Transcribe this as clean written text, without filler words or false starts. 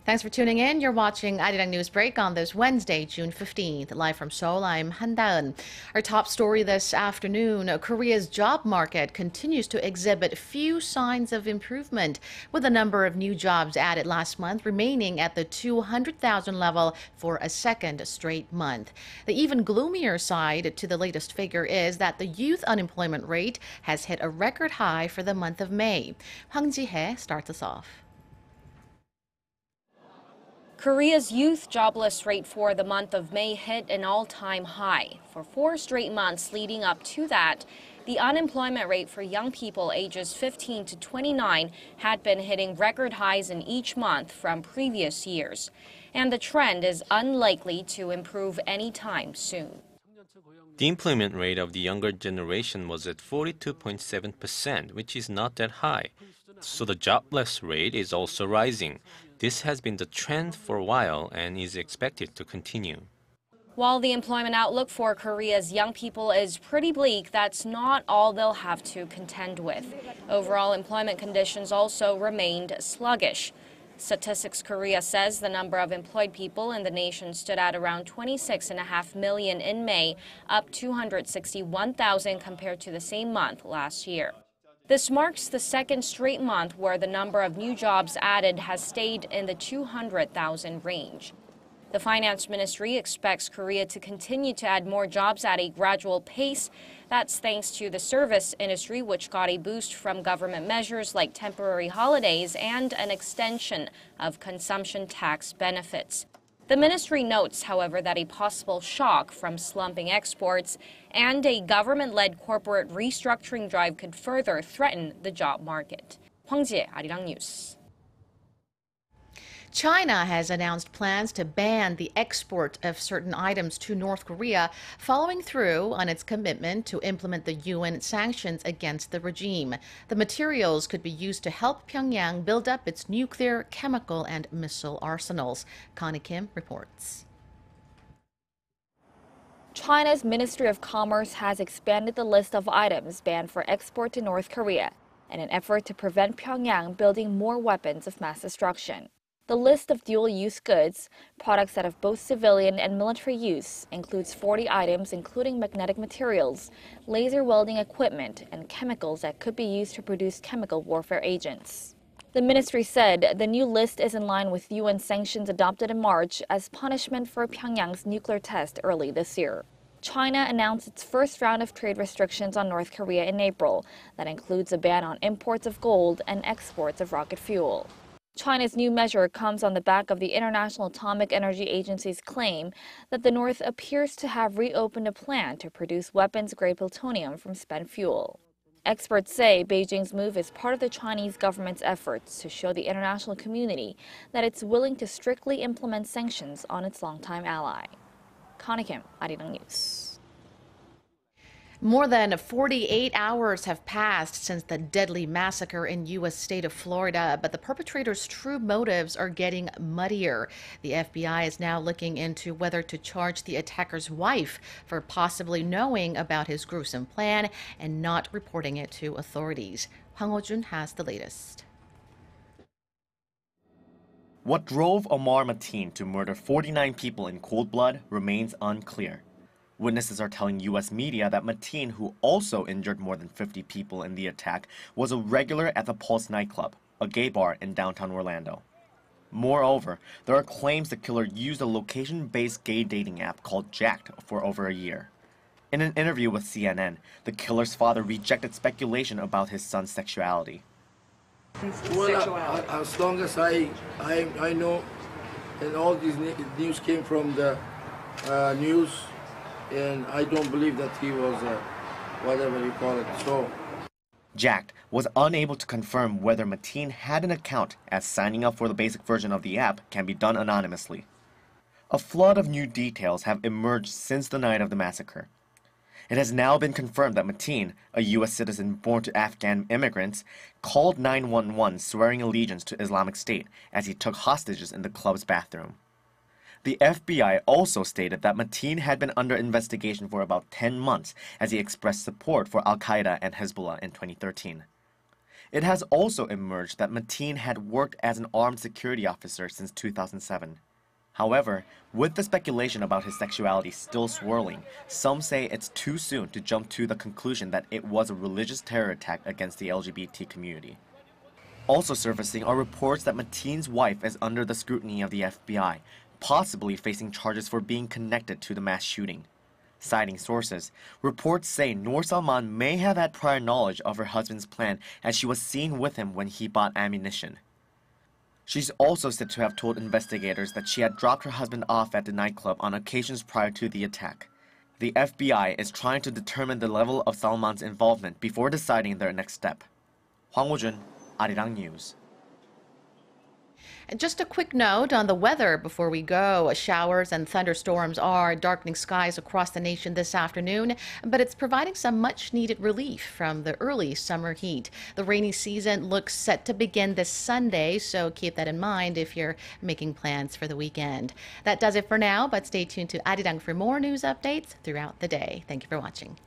Thanks for tuning in. You're watching ARIRANG News Break on this Wednesday, June 15th. Live from Seoul, I'm Han Daeun. Our top story this afternoon, Korea's job market continues to exhibit few signs of improvement, with the number of new jobs added last month remaining at the 200,000 level for a second straight month. The even gloomier side to the latest figure is that the youth unemployment rate has hit a record high for the month of May. Hwang Ji-hye starts us off. Korea's youth jobless rate for the month of May hit an all-time high. For 4 straight months leading up to that, the unemployment rate for young people ages 15 to 29 had been hitting record highs in each month from previous years. And the trend is unlikely to improve anytime soon. The employment rate of the younger generation was at 42.7%, which is not that high. So the jobless rate is also rising. This has been the trend for a while and is expected to continue. While the employment outlook for Korea's young people is pretty bleak, that's not all they'll have to contend with. Overall employment conditions also remained sluggish. Statistics Korea says the number of employed people in the nation stood at around 26.5 million in May, up 261,000 compared to the same month last year. This marks the second straight month where the number of new jobs added has stayed in the 200,000 range. The Finance Ministry expects Korea to continue to add more jobs at a gradual pace. That's thanks to the service industry, which got a boost from government measures like temporary holidays and an extension of consumption tax benefits. The ministry notes, however, that a possible shock from slumping exports and a government-led corporate restructuring drive could further threaten the job market. Hwang Ji-hye, ARIRANG News. China has announced plans to ban the export of certain items to North Korea, following through on its commitment to implement the UN sanctions against the regime. The materials could be used to help Pyongyang build up its nuclear, chemical, and missile arsenals. Connie Kim reports. China's Ministry of Commerce has expanded the list of items banned for export to North Korea in an effort to prevent Pyongyang building more weapons of mass destruction. The list of dual-use goods, products that have both civilian and military use, includes 40 items including magnetic materials, laser welding equipment, and chemicals that could be used to produce chemical warfare agents. The ministry said the new list is in line with UN sanctions adopted in March as punishment for Pyongyang's nuclear test early this year. China announced its first round of trade restrictions on North Korea in April that includes a ban on imports of gold and exports of rocket fuel. China's new measure comes on the back of the International Atomic Energy Agency's claim that the North appears to have reopened a plan to produce weapons-grade plutonium from spent fuel. Experts say Beijing's move is part of the Chinese government's efforts to show the international community that it's willing to strictly implement sanctions on its longtime ally. Connie Kim, ARIRANG News. More than 48 hours have passed since the deadly massacre in U.S. state of Florida, but the perpetrators' true motives are getting muddier. The FBI is now looking into whether to charge the attacker's wife for possibly knowing about his gruesome plan and not reporting it to authorities. Hwang Ho-jun has the latest. What drove Omar Mateen to murder 49 people in cold blood remains unclear. Witnesses are telling U.S. media that Mateen, who also injured more than 50 people in the attack, was a regular at the Pulse nightclub, a gay bar in downtown Orlando. Moreover, there are claims the killer used a location-based gay dating app called Jacked for over a year. In an interview with CNN, the killer's father rejected speculation about his son's sexuality. Well, as long as I know, and all these news came from the news, and I don't believe that he was, whatever you call it, so. Jacked was unable to confirm whether Mateen had an account, as signing up for the basic version of the app can be done anonymously. A flood of new details have emerged since the night of the massacre. It has now been confirmed that Mateen, a U.S. citizen born to Afghan immigrants, called 911 swearing allegiance to Islamic State as he took hostages in the club's bathroom. The FBI also stated that Mateen had been under investigation for about 10 months as he expressed support for Al-Qaeda and Hezbollah in 2013. It has also emerged that Mateen had worked as an armed security officer since 2007. However, with the speculation about his sexuality still swirling, some say it's too soon to jump to the conclusion that it was a religious terror attack against the LGBT community. Also surfacing are reports that Mateen's wife is under the scrutiny of the FBI, possibly facing charges for being connected to the mass shooting. Citing sources, reports say Noor Salman may have had prior knowledge of her husband's plan as she was seen with him when he bought ammunition. She's also said to have told investigators that she had dropped her husband off at the nightclub on occasions prior to the attack. The FBI is trying to determine the level of Salman's involvement before deciding their next step. Hwang Ho-jun, ARIRANG News. And just a quick note on the weather before we go. Showers and thunderstorms are darkening skies across the nation this afternoon, but it's providing some much-needed relief from the early summer heat. The rainy season looks set to begin this Sunday, so keep that in mind if you're making plans for the weekend. That does it for now, but stay tuned to Arirang for more news updates throughout the day. Thank you for watching.